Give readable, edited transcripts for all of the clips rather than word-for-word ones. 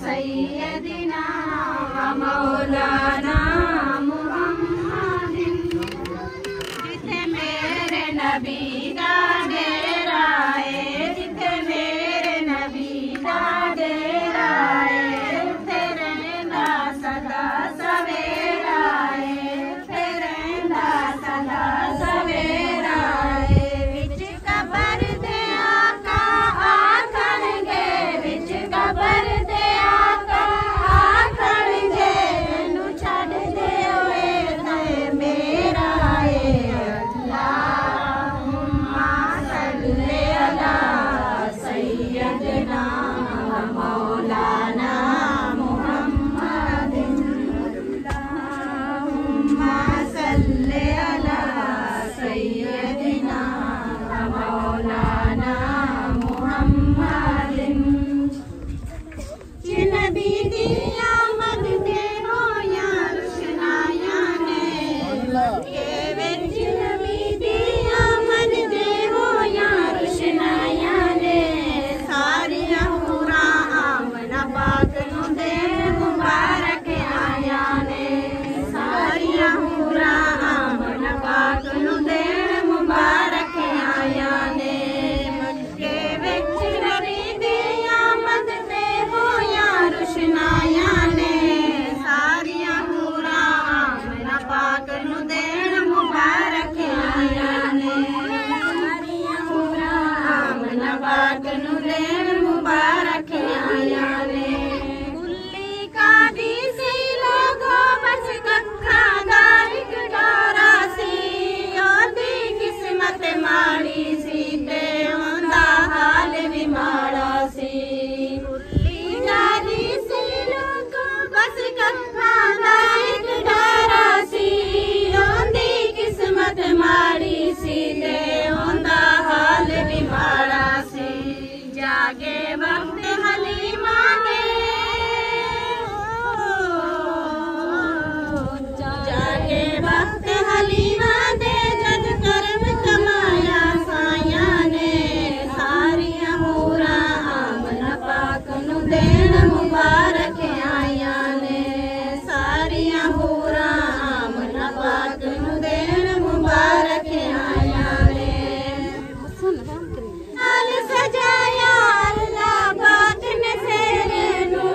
सैयदिना मौलाना मुहम्मदिन जिथे मेरे नबी दा डेरा है, जिथे मेरे नबी दा डेरा है, उथे रहंदा सदा सवेरा है, उथे रहंदा सदा सवेरा है। विच कबर दे आका आखणगे, विच कबर दे आका आखणगे, मैनू छड्ड दे ओए ते मेरा है। अल्लाहुम्मा सल्ली अला सय्यदना मौलाना मुहम्मदिन, अल्लाहुम्मा सल्ली अला सय्यदना मौलाना मुहम्मदिन। ये नबी दी आमद दे हो या रुशनाया ने के विच, नबी दी आमद दे हो या रुशनाया ने, सारियां हूरां आमना पाक नू दे मुबारक आया ने, सारियां हूरां आमना पाक नू दे मुबारक आया ने। मक्के विच नबी दी आमद दे हो या रुशनाया ने, सारियां हूरां आमना पाक नू देण मुबारक आया ने, सारियां हूरां आमना पाक नू देण मुबारक आया ने। कुल्ली कादी सी लोगो बस कक्खा दा इक डोरा सी, ओदी किस्मत माड़ी सी ते ओंदा हाल भी माड़ा सी। कुल्ली कादी सी लोगो बस कक्खा दा इक डोरा सी, ओंदी किस्मत माड़ी सी ते ओंदा हाल भी माड़ा सी। जागे वक्त हलीमा दे, जागे वक्त हलीमा दे, जद कर्म कमाया साया ने, सारियां हूरां आमना पाक नू देण मुबारक आया ने, सारियां हूरां आमना पाक नू देण मुबारक आया ने। नाल सजाया अल्लाह पाक ने फेरे नू,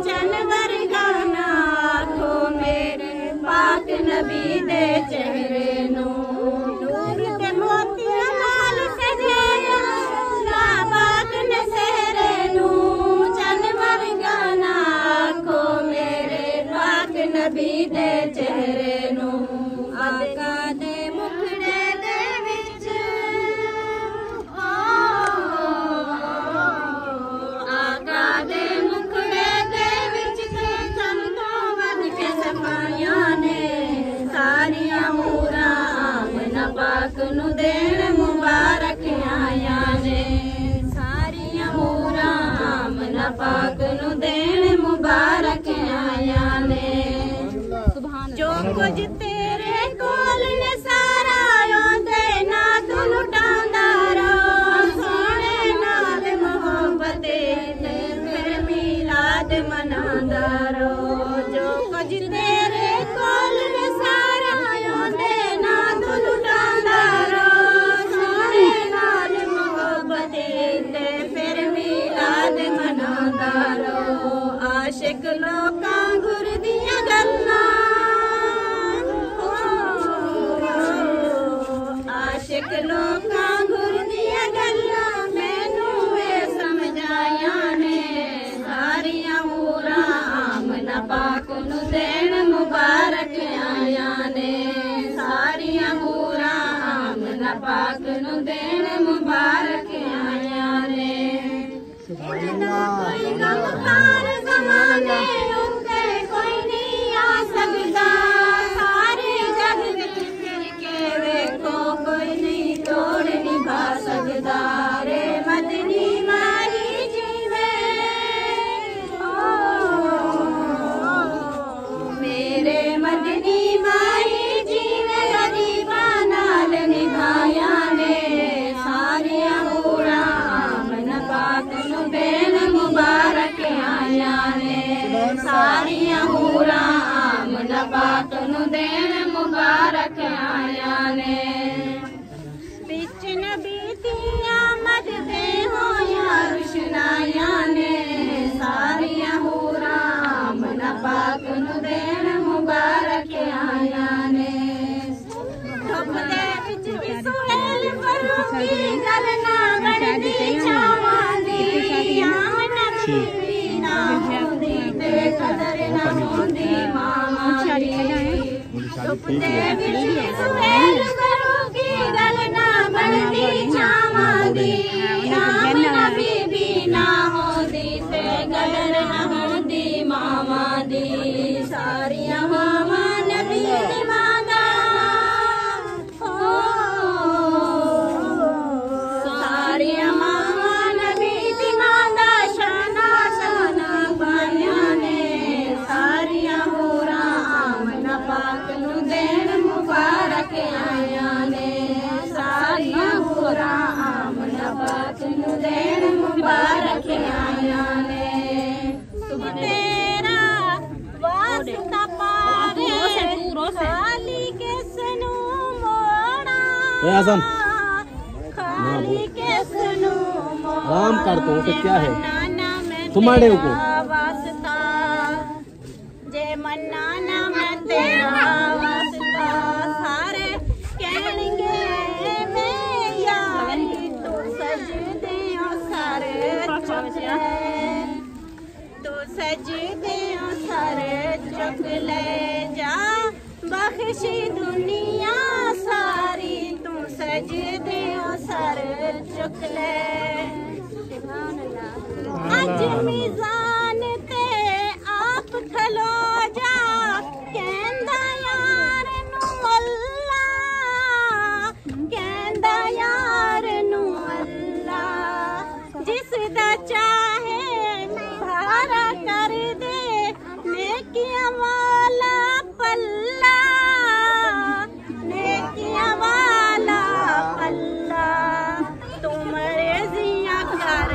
जनवर गाना आखो मेरे पाक नबी दे चेहरे नू, नूर ते मोतियां नाल सजाया अल्लाह पाक ने फेरे नू, जनवर गाना आखो मेरे पाक नबी दे चेहरे नू। आका दे मुखड़े दे विच, आका दे मुखड़े दे विच ते सब तो वध के सफाइयां ने, सारियां हूरां आमना पाक नू देण मुबारक आया ने, सारियां हूरां आमना पाक नू देण मुबारक आया ने। जो कुछ तेरे कोल ने सारा ओंदे ना तू लुटांदा रहो, सोने नाल मोहब्बत ते फिर मिलाद मनांदा रहो। जो कुछ तेरे कोल ने सारा ओंदे ना तू लुटांदा रहो, सोने नाल मोहब्बत ते फिर मिलाद मनांदा रहो। आशिक लोकां गुर दियां गल्लां, आशिक लोकां गुर दियां गल्लां, मैनू ए समझाया ने, सारियां हूरां आमना पाक नू देण मुबारक आया ने, सारियां हूरां आमना पाक नू देण मुबारक आया ने। कोई गमखार ज़माने उत्ते कोई नहीं आ सकदा, सारे जग विच फिर के वेखो कोई नहीं तोड़ निभा सकदा। रे मदनी माही जीवे ओ मेरे मदनी माही जीवे, गरीबां नाल निभाया ने, पाक नु देन मुबारक आया ने बिच नबी दी आमद दे होया रुशनाया ने सारिया हूरा मन पाक नु देन मुबारक आया ने धुप दे विच भी सुहेल फरूकी गल ना बनदी छावां दी नबी ना होंदी ते कदर ना होंदी मामा धुप दे विच सुहेल फरूकी गल ना बनदी छावां दी नबी ना होंदी ते कदर ना होंदी मामा दी सारिया मामा नबी दी मादा सारिया मामा नबी दी मादा शाना शाना पाया ने सारिया होरा आमन पाक नु देन मुबारक आया ने सारिया होरा आमन पाक नु देन मुबारक आया ने तेरा वास्ता पावे खाली किस नु मोड़ा खाली किस नु आराम कर तो क्या है तुम्हारे को वास्ता जे मन्ना ना मैं तेरा वास्ता सारे कहणगे मैं यारी तू सजदे सारे तू सजदे सारे चुक ले जा बख्शी दुनिया सारी तू सजदे सारे चुक ले अज मीज़ान ते आप खलो जा कहंदा यार नू अल्लाह कहंदा यार नू अल्लाह जिस दा चाहे भारा कर दे नेकियां वाला पल्ला नेकियां वाला पल्ला तू मर्ज़ियां कर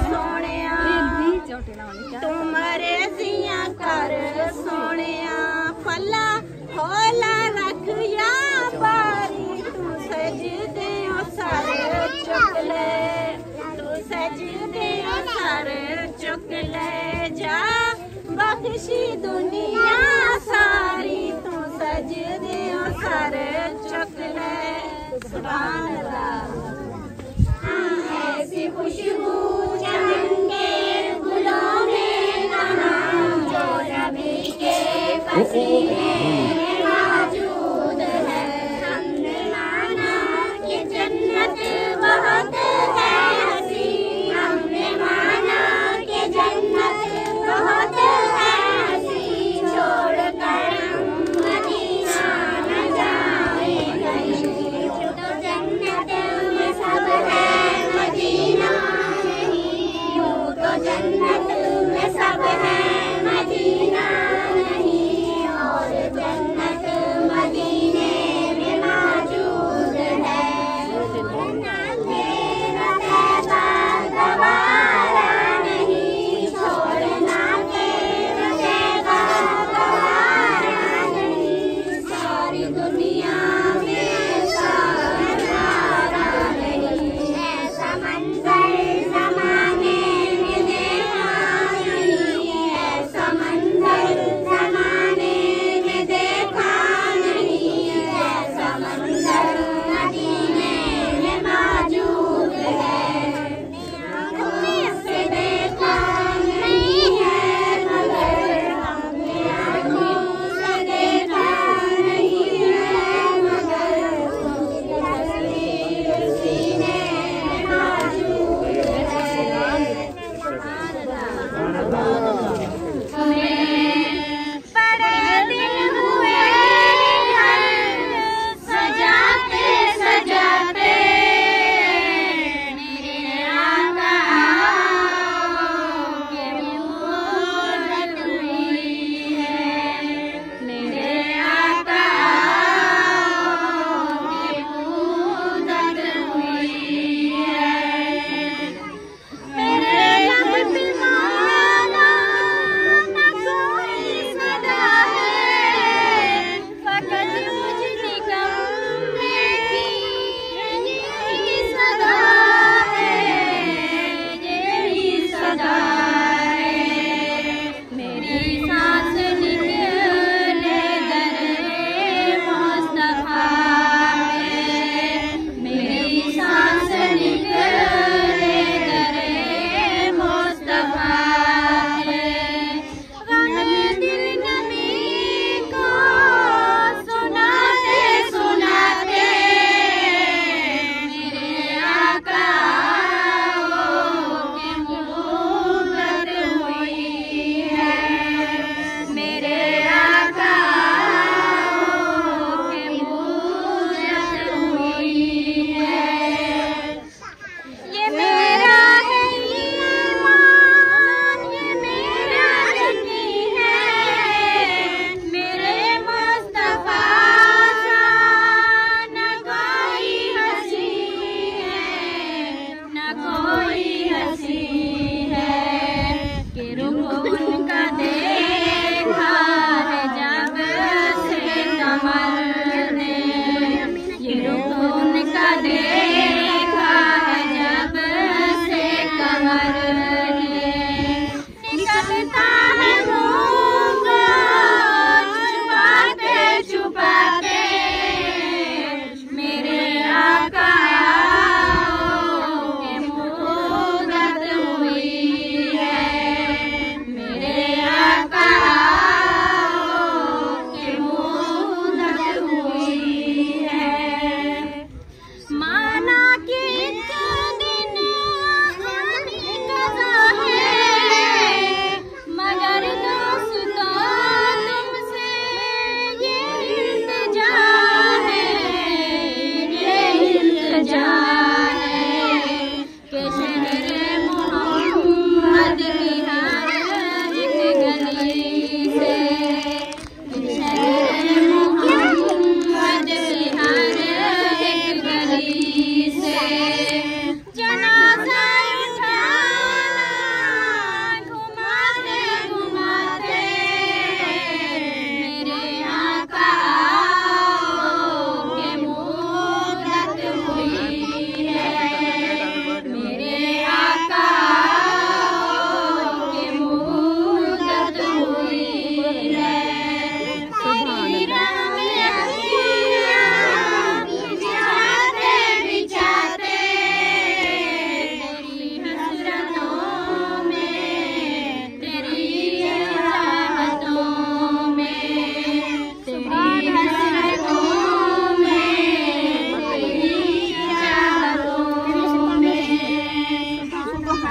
सोनिया तू मर्ज़ियां कर सोनिया फला होला रख या बारी तू सजदे सारे चुक ले तू सजदे सारे चुक ले जा बख्शी दुनिया सारी तू सजदे सारे चुक ले सुभान अल्लाह ऐसी खुशबू चमके गुलों में कहाँ जो नबी के पसीने में मौजूद है हमने माना कि जन्नत बहुत है हसी हमने माना कि जन्नत बहुत है हसी छोड़ कर हम मदीना न जाए कहीं तो जन्नत में सब है मदीना नहीं हो तो जन्नत में सब है मदीना नहीं और जन्नत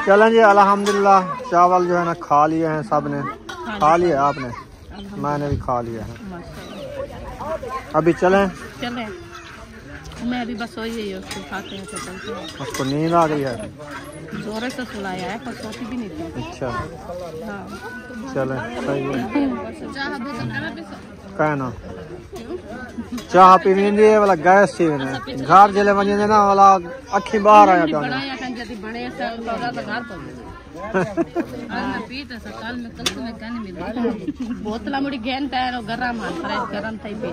चलें जी, अल्हम्दुलिल्लाह चावल जो है ना खा लिए हैं सब ने। खा लिया आपने? मैंने भी खा लिया है। अभी चलें? चलें। मैं अभी बस वही है, उसको खाते हैं तो चलते हैं। उसको नींद आ गई है? जोर से सुलाया है पर सोती भी नहीं थी। अच्छा हाँ। चलें, सही है। कहना चाह पी वींदी वाला गैस थी ने घर जले वञे ना वाला अखी बाहर आया था। बोतला मुड़ी गैन पैर गरम गरम थई पे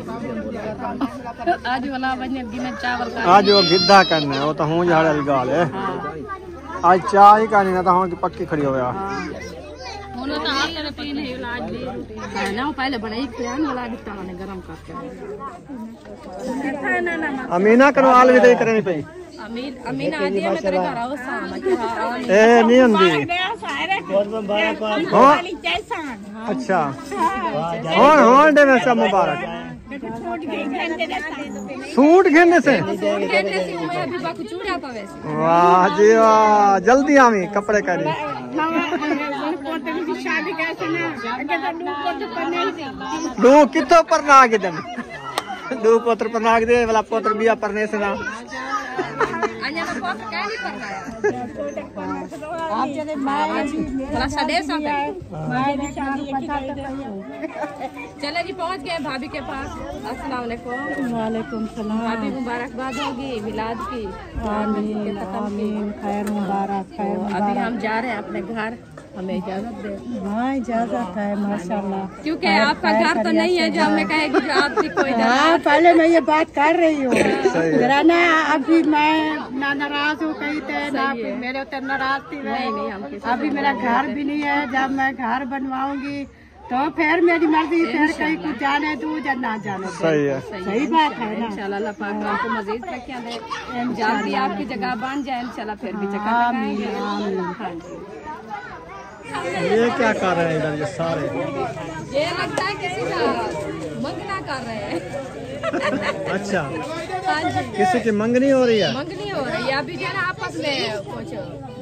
आज वाला वने दिन चावल का आज वो गिद्धा करने वो तो हूं झाड़े गाल है। आज चाय ही करनी ना तो हूं पक्की खड़ी हो गया। तो आज पीने इलाज भी है ना, पहले बनाई खान वाला गिट्टा ने गरम करके अमीना करवाल भी दे करनी पई। अमीना आज मैं तेरे घर आओ शाम ए नहीं हुंदी। अच्छा हों दे में सब मुबारक। सूट घेने से वाह जी वाह, जल्दी आवी कपड़े करी। दू कितो पर नाग दन दू पुत्र पर नाग दे वाला पुत्र बिया परने से ना चले जी पहुंच गए भाभी के पास। अस्सलाम वालेकुम। वालेकुम सलाम। भाभी मुबारकबाद होगी मिलाद की। आमीन आमीन, खैर मुबारक खैर। अभी हम जा रहे हैं अपने घर, हमें इजाजत दे। हाँ इजाजत है माशाल्लाह, क्योंकि आपका घर तो नहीं है जो हमें कहेगी जो आपकी कोई। हाँ पहले मैं ये बात कर रही हूँ ना, अभी मैं ना नाराज हूँ कहीं थे ना मेरे उतर नाराज थी। नहीं अभी मेरा घर भी नहीं है, जब मैं घर बनवाऊंगी तो फिर मेरी मर्जी, फिर कहीं कुछ जाने दूँ या ना जाने। सही है, सही बात है ना। इंशाल्लाह अल्लाह पाक आपको मजीद तरक्कियां दे, जल्दी आपकी जगह बन जाए इंशाल्लाह, फिर भी चक्कर लगाएंगे। ये क्या कर रहे हैं इधर ये सारे? ये लगता है किसी का मंगना कर रहे हैं। अच्छा हाँ जी, किसी की मंगनी हो रही है? मंगनी हो रही है अभी जो है आपस में कुछ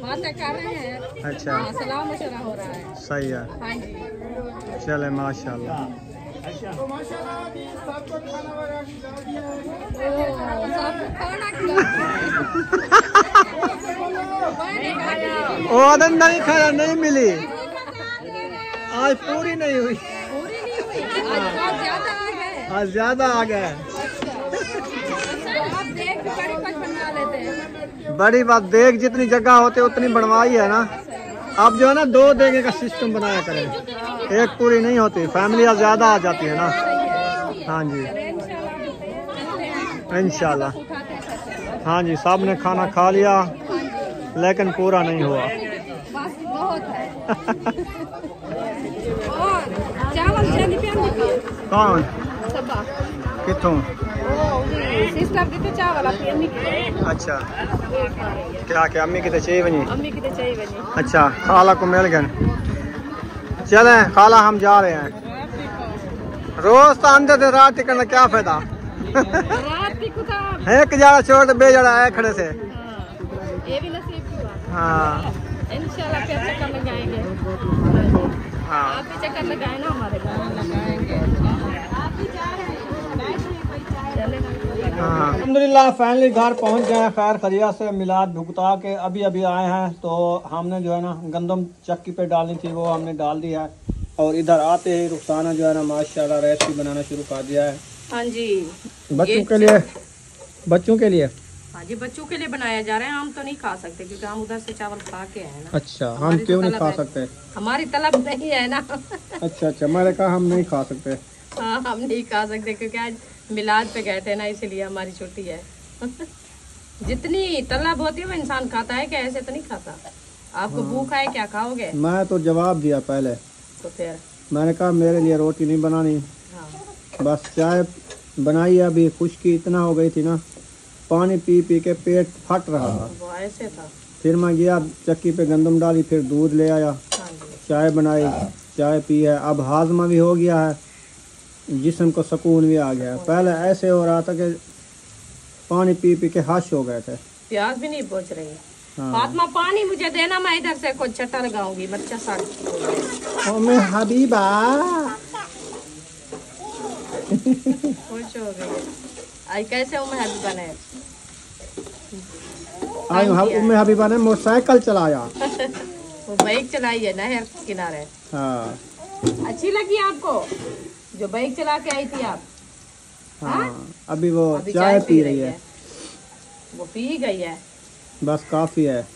बातें कर रहे हैं। अच्छा सलाम मशवरा हो रहा है। सही है हाँ जी। चले माशाल्लाह। ओदन नहीं खाया, नहीं मिली आज, पूरी नहीं हुई। आज ज्यादा आ गए। बड़ी बात देख, जितनी जगह होते उतनी बनवाई है ना। अब जो है ना 2 देगे का सिस्टम बनाया करें, एक पूरी नहीं होती, फैमिलियाँ ज्यादा आ जाती है ना। हाँ जी इंशाल्लाह। हाँ जी सब ने खाना खा लिया लेकिन पूरा नहीं हुआ। कौन कितों? अच्छा क्या क्या अम्मी कितने चाहिए बनी? अच्छा खाला को मिल गए। चले खाला हम जा रहे हैं। रोज तो आंदे थे, रात टिकने क्या फायदा। एक जरा छोड़ बे जरा आए खड़े से। ये भी नसीब की बात। हाँ इंशाल्लाह फिर चक्कर लगाएंगे। हाँ आप भी चक्कर लगाए ना हमारे घर। लगाएंगे। आप भी जा रहे हैं? हाँ अल्हम्दुलिल्लाह फाइनली घर पहुंच गए हैं खैर खैरियत से। मिलाद भुगता के अभी अभी आए हैं, तो हमने जो है ना गंदम चक्की पे डालनी थी वो हमने डाल दी है। और इधर आते ही रुखसाना जो है ना माशाल्लाह रेसिपी बनाना शुरू कर दिया है। हाँ जी बच्चों के लिए, बच्चों के लिए हाँ जी बच्चों के लिए बनाया जा रहा है। हम तो नहीं खा सकते क्योंकि हम उधर से चावल खा के आए ना। अच्छा हम क्यों नहीं खा सकते? हमारी तलब नहीं है ना। अच्छा मैंने कहा हम नहीं खा सकते। हाँ हम नहीं खा सकते क्योंकि आज मिलाद पे गए थे ना, इसलिए हमारी छुट्टी है। जितनी तलब होती है वो इंसान खाता है क्या? ऐसे तो नहीं खाता। आपको भूख है क्या खाओगे? मैं तो जवाब दिया पहले, तो फिर मैंने कहा मेरे लिए रोटी नहीं बनानी। हाँ। बस चाय बनाई, अभी खुश्की इतना हो गई थी ना, पानी पी पी के पेट फट रहा था। वो ऐसे था। फिर मैं गया चक्की पे गंदम डाली, फिर दूध ले आया, चाय बनाई, चाय पी है। अब हाजमा भी हो गया है, जिस्म को सुकून भी आ गया है। पहले ऐसे हो रहा था कि पानी पी पी के हश हो गए थे। प्यास भी नहीं पहुँच रही। हाँ। फातिमा पानी मुझे देना, मैं इधर से कुछ छट्टा लगाऊंगी। बच्चा साथ ओमे हबीबा खुश हो गई। आई कैसे उम्मे हबीबा ने आज उम्मे हबीबा ने मोटरसाइकिल चलाया। वो बाइक चलाई है नहर किनारे। हाँ अच्छी लगी आपको जो बाइक चला के आई थी आप? हाँ अभी वो अभी चाय पी रही है। वो पी गई है। बस काफ़ी है।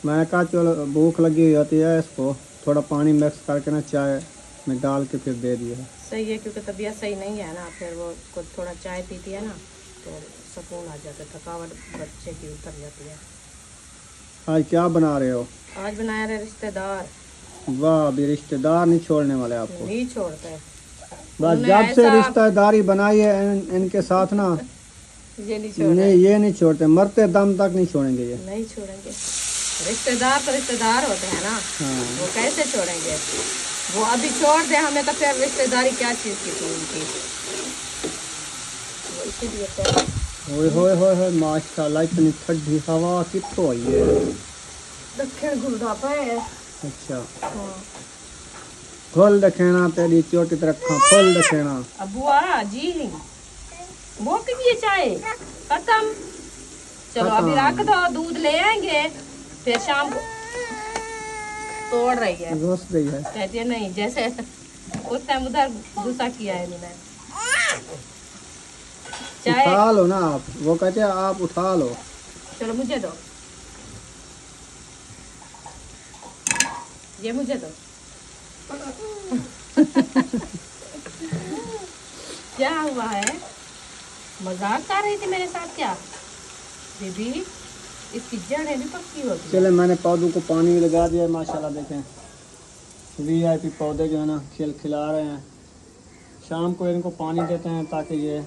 मैंने कहा चलो भूख लगी हुई होती है, इसको थोड़ा पानी मिक्स करके ना चाय में डाल के फिर दे दिया। सही है क्योंकि तबीयत सही नहीं है ना, फिर वो को थोड़ा चाय पीती है ना तो सुकून आ जाता है, थकावट बच्चे की उतर जाती है। आज क्या बना रहे हो? आज बनाया रहे रिश्तेदार। वाह, अभी रिश्तेदार नहीं छोड़ने वाले आपको। नहीं छोड़ते। बस उन्हें जब से ऐसा- रिश्तेदारी बनाई है इनके साथ ना, ये नहीं छोड़ते। ये नहीं छोड़ते, मरते दम तक नहीं छोड़ेंगे ये। नहीं छोड़ेंगे। रिश्तेदार तो रिश्तेदार होते हैं ना, हाँ वो कैसे छोड़ेंगे? वो अभी छोड़ दे हमें तो फिर रिश्तेदारी क्या चीज़ की थी उनकी। वो इसीलिए फिर ओए होए होए होए माशाल्लाह, इतनी ठंडी हवा कितों आई है। दक्षिण घुलदा पे। अच्छा हाँ। फुल दखेना तेरी चोटी रखा, फुल दखेना। अबुआ जी वो पीजिए चाय खत्म। चलो अभी रख दो, दूध ले आएंगे फिर शाम को। तोड़ रही है, घुस गई है। कहती है नहीं, जैसे उस टाइम उधर गुस्सा किया है मैंने। चाय उठा लो ना आप, वो कहते हैं आप उठा लो। चलो मुझे दो, ये मुझे दो। क्या हुआ है? मजाक कर रही थी मेरे साथ क्या? बेबी इसकी जड़ें भी पक्की होती है। चले मैंने पौधों को पानी भी लगा दिया है माशाल्लाह। देखें VIP पौधे जो है ना खिला रहे हैं। शाम को इनको पानी देते हैं ताकि ये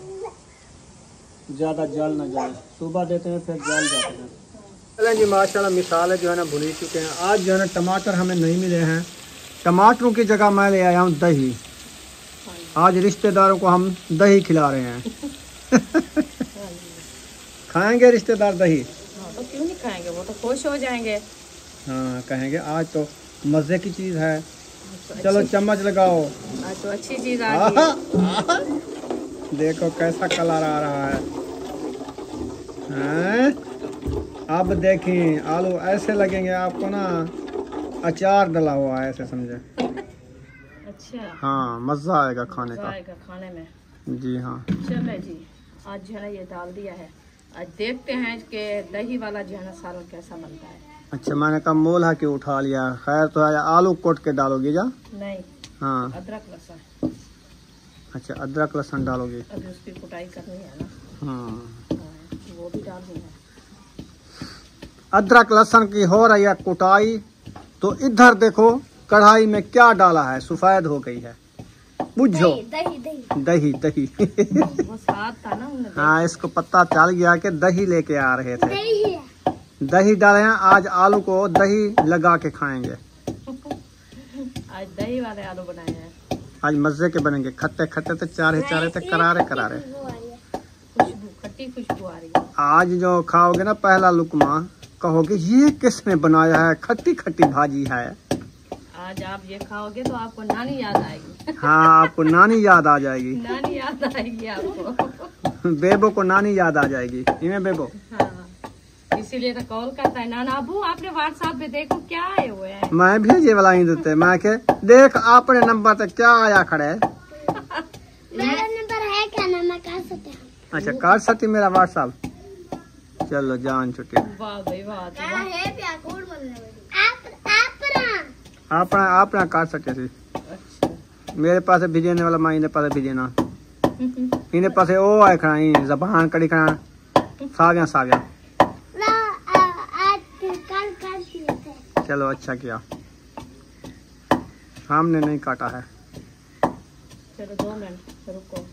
ज़्यादा जल ना जाए, सुबह देते हैं फिर जल जाते हैं। चलें जी माशाल्लाह मिसालें जो है ना भुनी चुके हैं। आज जो है ना टमाटर हमें नहीं मिले हैं, टमाटरों की जगह मैं ले आया हूँ दही। आज रिश्तेदारों को हम दही खिला रहे हैं। खाएंगे रिश्तेदार दही? हाँ, तो क्यों नहीं खाएंगे, वो तो खुश हो जाएंगे। हाँ कहेंगे आज तो मज़े की चीज़ है। तो चलो चम्मच लगाओ। आज तो अच्छी चीज आ गई है। देखो कैसा कलर आ रहा है। हैं? अब देखें आलू ऐसे लगेंगे आपको ना, अचार डला हुआ है ऐसे समझे। अच्छा हाँ मज़ा आएगा खाने मजा का। आएगा खाने में। जी हाँ। चले जी, आज जो है ना ये डाल दिया है। आज देखते हैं कि दही वाला जो है ना सालन कैसा बनता है। अच्छा मैंने कहा मोल है कि उठा लिया। खैर तो है, आलू कोट के डालोगी जा? नहीं, हाँ अदरक लहसुन। अच्छा अदरक लहसुन डालोगी। अभी उसकी कुटाई करनी है ना। हाँ हाँ, वो भी डालनी है। अदरक लहसुन की हो रही है कुटाई, तो इधर देखो कढ़ाई में क्या डाला है, सफेद हो गई है। बुझो दही दही दही दही। वो स्वाद था ना उनमें। हाँ इसको पता चल गया कि दही लेके आ रहे थे। दही डाले हैं। आज आलू को दही लगा के खाएंगे। आज दही वाले आलू बनाए हैं। आज मजे के बनेंगे, खट्टे खट्टे तो चारे चारे थे, करारे करारे। खुशबू, खट्टी खुशबू आ रही है। आज जो खाओगे ना पहला लुकमा कहोगे ये किसने बनाया है, खट्टी खट्टी भाजी है। आज आप ये खाओगे तो आपको नानी याद आएगी। हाँ आपको नानी याद आ जाएगी। नानी याद आएगी आपको। बेबो को नानी याद आ जाएगी। इन्हें बेबो हाँ, इसीलिए तो कॉल करता है। नाना अबू आपने व्हाट्सएप पे देखो क्या आए हुए हैं। मैं भेजे वाला ही देते, मैं के देख अपने नंबर पे क्या आया खड़े। मेरा नंबर है क्या ना, मैं कर सकती हूँ। अच्छा कर सकती मेरा व्हाट्सएप। चलो जान छुट्टी। वाह भाई वाह, तो वाह। है क्या कोड बोलने वाली? अपना अपना कर सकते सी। अच्छा। मेरे पास भेजने वाला माँ इन्हें पास भेजना। इन्हें पास ओ आए खड़ा ही जबान कड़ी खड़ा साविया साविया। आज कल कर दिए थे। चलो अच्छा किया, हमने नहीं काटा है। चलो 2 मिनट रुको।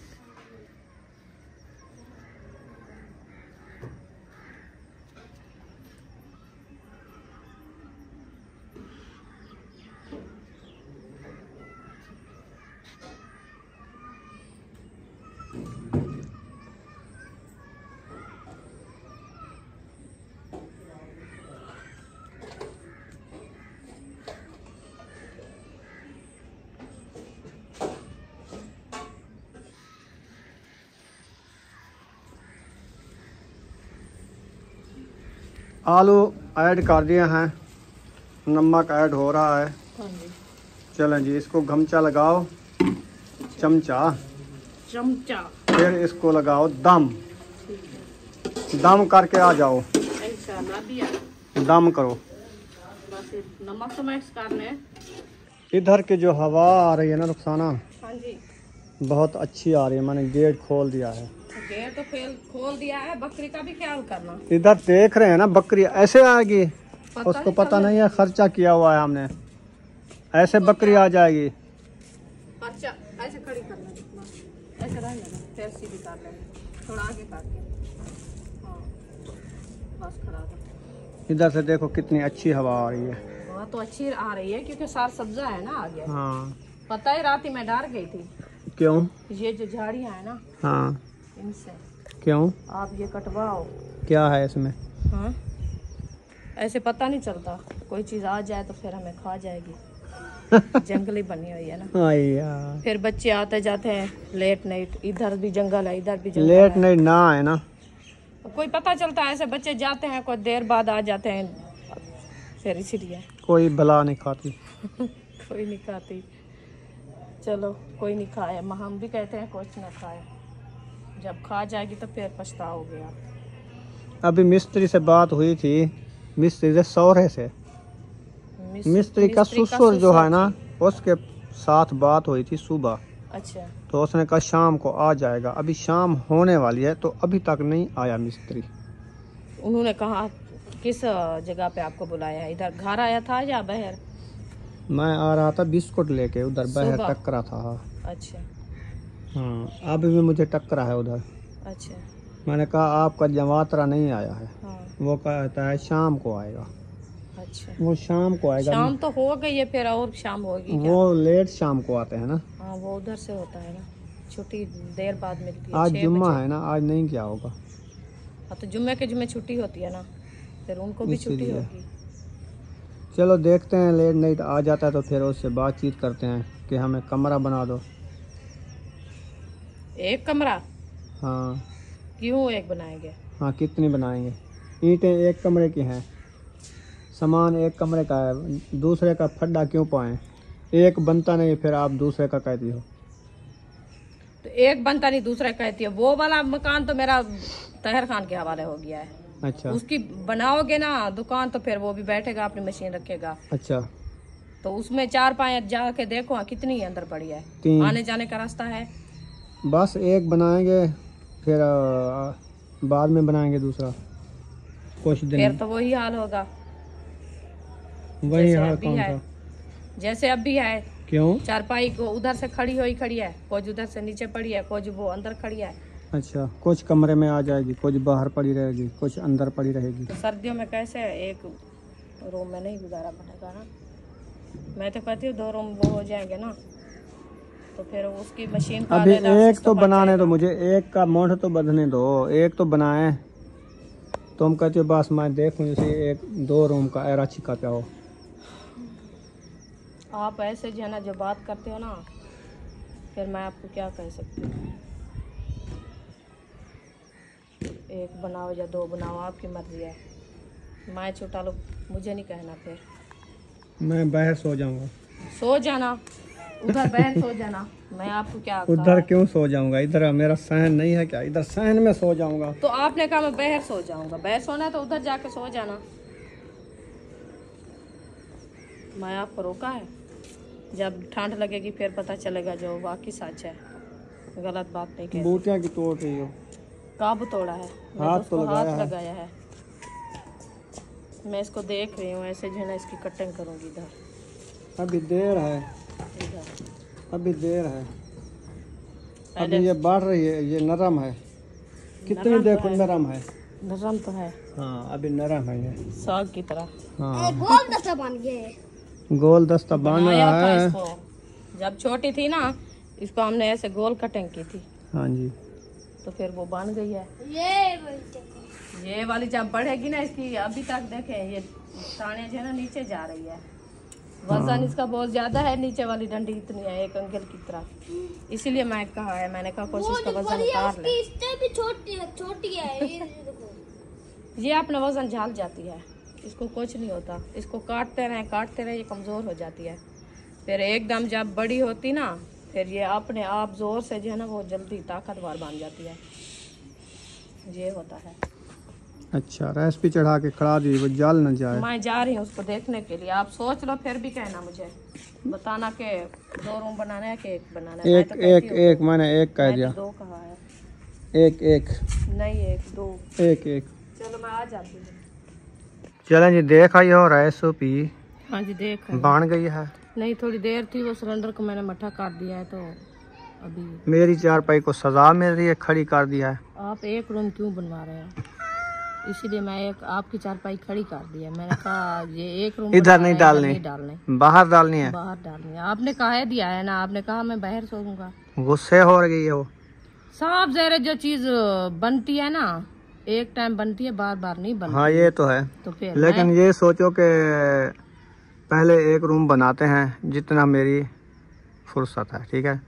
आलू ऐड कर दिए हैं, नमक ऐड हो रहा है। हाँ जी। चलें जी, इसको गमचा लगाओ, चमचा, फिर इसको लगाओ दम। दम करके आ जाओ, दम करो। नमक तो मिक्स कर लें। इधर की जो हवा आ रही है ना रुखसाना, हाँ जी, बहुत अच्छी आ रही है। मैंने गेट खोल दिया है। गेट तो खोल दिया है। बकरी का भी ख्याल करना। इधर देख रहे हैं ना, बकरी ऐसे आएगी, उसको पता नहीं है, खर्चा किया हुआ है हमने, ऐसे बकरी आ जाएगी। अच्छा, ऐसे खड़ी कर लेना, ऐसे रह जाना, फिर सीधी कर लेना, थोड़ा आगे करके। हाँ, बस खड़ा कर। इधर से देखो कितनी अच्छी हवा आ रही है। हवा तो अच्छी आ रही है क्योंकि सार सब्जा है ना आगे। हाँ, पता है रात ही मैं डर गई थी। क्यों? ये जो झाड़ियाँ है ना, हाँ, इनसे। क्यों? आप ये कटवाओ। क्या है इसमें? हाँ, ऐसे पता नहीं चलता, कोई चीज आ जाए तो फिर हमें खा जाएगी। जंगली बनी हुई है ना। यार, फिर बच्चे आते जाते हैं लेट नाइट, इधर भी जंगल है, इधर भी जंगल लेट है। नाइट ना है ना, कोई पता चलता है, ऐसे बच्चे जाते हैं, कुछ देर बाद आ जाते हैं, फिर इसीलिए। कोई भला नहीं खाती। कोई नहीं खाती। चलो, कोई नहीं खाए, हम भी कहते हैं कुछ ना खाए, जब खा जाएगी तो फिर पछताओगे आप। अभी मिस्त्री से बात हुई थी, मिस्त्री से सौरे से, मिस्त्री का ससुर जो है ना, उसके साथ बात हुई थी सुबह। अच्छा, तो उसने कहा शाम को आ जाएगा। अभी शाम होने वाली है, तो अभी तक नहीं आया मिस्त्री। उन्होंने कहा किस जगह पे आपको बुलाया है? इधर घर आया था या बाहर? मैं आ रहा था बिस्कुट लेके, उधर बाहर सुबह? टकरा था। अच्छा हाँ, अभी भी मुझे टकरा है उधर। अच्छा। मैंने कहा आपका जमातरा नहीं आया है। हाँ, वो कहता है शाम को आएगा। अच्छा। वो शाम को आएगा। शाम तो हो गई है, फिर और शाम होगी क्या? वो लेट शाम को आते हैं ना। हाँ, वो उधर से होता है ना, छुट्टी देर बाद मिलती है। आज 6 जुम्मा बजे। है ना, आज नहीं क्या होगा। हाँ, तो जुम्मे के जुम्मे छुट्टी होती है ना, फिर उनको भी छुट्टी इसीलिए। होगी। चलो देखते हैं, लेट नाइट आ जाता है तो फिर उससे बातचीत करते हैं कि हमें कमरा बना दो। एक कमरा? हाँ। क्यों एक बनाएंगे? हाँ, कितनी बनाएंगे? ईंटें एक कमरे की हैं, सामान एक कमरे का है, दूसरे का फड्डा क्यों पाएं? एक बनता नहीं, फिर आप दूसरे का कहती हो। तो एक बनता नहीं दूसरा कहती है। वो वाला मकान तो मेरा तहर खान के हवाले हो गया है। अच्छा उसकी बनाओगे ना दुकान, तो फिर वो भी बैठेगा, अपनी मशीन रखेगा। अच्छा। तो उसमें 4-5 जाके देखो हाँ, कितनी अंदर पड़ी है। 3 आने जाने का रास्ता है। बस एक बनाएंगे, फिर बाद में बनाएंगे दूसरा कुछ फिर दिन। तो वही हाल होगा वही जैसे हाल अभी कौन है। सा? जैसे अब भी है। क्यों? चारपाई को उधर से खड़ी है, कुछ उधर से नीचे पड़ी है, कुछ वो अंदर खड़ी है। अच्छा, कुछ कमरे में आ जाएगी, कुछ बाहर पड़ी रहेगी, कुछ अंदर पड़ी रहेगी। तो सर्दियों में कैसे एक रूम में नहीं गुजारा बनेगा ना। मैं तो कहती हूँ 2 रूम वो हो जाएंगे ना, तो फिर उसकी मशीन का अभी अलग एक system तो बन बनाने दो जाएगा। मुझे, एक का मोड़ तो बदलने दो, एक तो बनाए। तुम कहते हो बस मैं देखूं इसे, 1-2 रूम का एरा छिका क्या हो। आप ऐसे जो है ना, जो बात करते हो ना, फिर मैं आपको क्या कह सकती हूँ। एक बनाओ या 2 बनाओ, आपकी मर्जी है। मैं छोटा लोग मुझे नहीं कहना। फिर मैं बाहर सो जाऊंगा। सो जाना उधर, बहन सो जाना। मैं आपको क्या कहा? उधर क्यों सो जाऊंगा? इधर मेरा सहन नहीं है क्या? इधर सहन में सो जाऊंगा। तो आपने कहा मैं बाहर सो जाऊंगा। बाहर सोना है तो उधर जाके सो जाना। मैं आपको रोका है? जब ठंड लगेगी फिर पता चलेगा जो वाकई सच है। गलत बात नहीं कहती। बूटियाँ की तोड़ रही हो? कब तोड़ा है? मैं हाथ उसको तो लगाया हाथ है। लगाया है। मैं इसको देख रही हूँ, ऐसे जो है ना इसकी कटिंग करूंगी। इधर अभी देर है, इधर अभी देर है। पहले अभी ये बढ़ रही है, ये नरम है। कितनी नरम तो देखो है। नरम है। नरम तो है, हाँ, अभी नरम है ये। साग की तरह। हाँ, गोल दस्ता बन गए। गोल दस्ता बन बनाया रहा था है। इसको जब छोटी थी ना, इसको हमने ऐसे गोल कटिंग की थी, हाँ जी। तो फिर वो बन गई है। ये ये वाली जब बढ़ेगी ना, इसकी अभी तक देखें ये ताने जो है ना नीचे जा रही है। वजन इसका बहुत ज्यादा है, नीचे वाली डंडी इतनी है, एक अंगल की तरह। इसीलिए मैं कहा है, मैंने कहा कोशिश का वजन उतार ले। इससे भी छोटी है, छोटी है। ये देखो, ये अपना वजन झाल जाती है, इसको कुछ नहीं होता। इसको काटते रहे ये कमज़ोर हो जाती है। फिर एकदम जब बड़ी होती ना, फिर ये अपने आप ज़ोर से जो है ना वो जल्दी ताकतवर बन जाती है। ये होता है। अच्छा, रैस पे चढ़ा के खड़ा दी, वो जल न जाए। मैं जा रही हूँ उसको देखने के लिए। आप सोच लो, फिर भी कहना मुझे, बताना कि 2 रूम बनाना है कि 1 बनाना है। एक मैंने 1 कह दिया। 2 कहा है। एक नहीं 1 2। एक। चलो मैं आ जाती हूँ। चलें जी, देख आई हो रैस पी। हाँ जी देख बन गई है। नहीं थोड़ी देर थी, वो सिलेंडर को मैंने मट्ठा काट दिया है, तो अभी मेरी चारपाई को सजा मिल रही है, खड़ी कर दिया है। आप 1 रूम क्यों बनवा रहे हैं? इसीलिए मैं आपकी चारपाई खड़ी कर दी है। मैंने कहा ये 1 रूम इधर नहीं डालनी, बाहर डालनी है। बाहर डालनी है। आपने कहा दिया है ना, आपने कहा मैं बाहर सोऊंगा। गुस्से हो गई है वो। साफ ज़ाहिर जो चीज बनती है ना, एक टाइम बनती है, बार बार नहीं बनती। हाँ ये तो है। तो फिर लेकिन ये सोचो कि पहले 1 रूम बनाते हैं जितना मेरी फुर्सत है, ठीक है।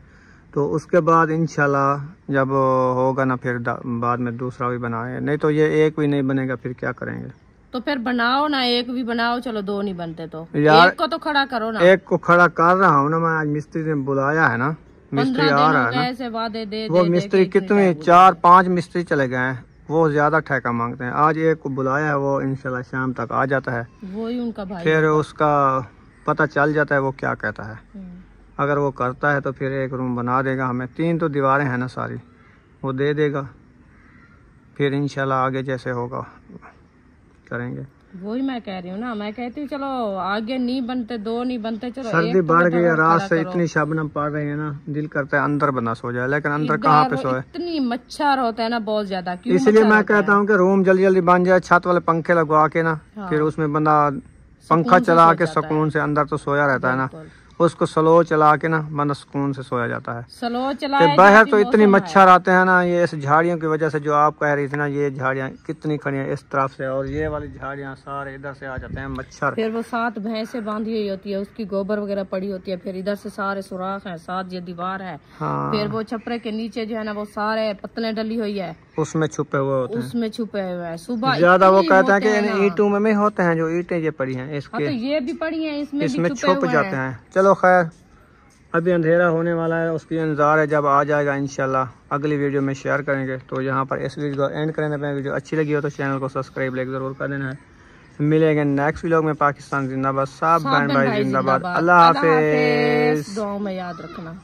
तो उसके बाद इंशाल्लाह जब होगा ना, फिर बाद में दूसरा भी बनाएंगे। नहीं तो ये 1 भी नहीं बनेगा, फिर क्या करेंगे? तो फिर बनाओ ना, 1 भी बनाओ। चलो 2 नहीं बनते तो यार 1 को तो खड़ा करो ना। 1 को खड़ा कर रहा हूँ ना मैं। आज मिस्त्री ने बुलाया है ना, मिस्त्री आ रहा है ना। ऐसे वादे दे वो मिस्त्री कितने 4-5 मिस्त्री चले गए हैं, वो ज्यादा ठेका मांगते हैं। आज 1 को बुलाया है, वो इंशाल्लाह शाम तक आ जाता है। वो ही उनका भाई, फिर उसका पता चल जाता है वो क्या कहता है। अगर वो करता है तो फिर 1 रूम बना देगा हमें। 3 तो दीवारें हैं ना सारी, वो दे देगा। फिर इंशाल्लाह आगे जैसे होगा करेंगे। वही मैं कह रही हूँ ना। मैं कहती हूँ चलो आगे नहीं बनते, 2 नहीं बनते, चलो सर्दी बढ़ गई है, रात से इतनी शबनम पड़ रही है ना, दिल करता है अंदर बंदा सो जाए, लेकिन अंदर कहाँ पे सोए। इतनी मच्छर होता है ना बहुत ज्यादा। इसलिए मैं कहता हूँ कि रूम जल्दी जल्दी बन जाए, छत वाले पंखे लगवा के ना, फिर उसमें बंदा पंखा चला के सुकून से अंदर तो सोया रहता है ना। उसको स्लो चला के ना बंदा सुकून से सोया जाता है। स्लो चला बाहर तो इतनी मच्छर आते हैं ना, ये इस झाड़ियों की वजह से। जो आप कह रही थी ना, ये झाड़ियाँ कितनी खड़ी हैं इस तरफ से, और ये वाली झाड़ियाँ सारे इधर से आ जाते हैं मच्छर। फिर वो 7 भैंसे बांधी हुई होती है, उसकी गोबर वगैरह पड़ी होती है। फिर इधर से सारे सुराख हैं, 7 ये दीवार है। हाँ। फिर वो छपरे के नीचे जो है ना, वो सारे पत्तलें डली हुई है, उसमें छुपे हुए होते हैं। उसमें छुपे हुए हैं। सुबह ज्यादा वो कहते हैं कि इन ईंटों में होते हैं, जो ईंटें ये पड़ी हैं इसके। तो ये भी पड़ी हैं, इसमें छुप जाते हैं। चलो खैर, अभी अंधेरा होने वाला है, उसकी इंतजार है। जब आ जाएगा इंशाल्लाह अगली वीडियो में शेयर करेंगे। तो यहाँ पर इस वीडियो को एंड करेंगे। अपनी वीडियो अच्छी लगी हो तो चैनल को सब्सक्राइब लाइक जरूर कर देना है। मिलेंगे नेक्स्ट वीडियो में। पाकिस्तान जिंदाबाद, सब बहन भाई जिंदाबाद। अल्लाह हाफिज। दुआ में याद रखना।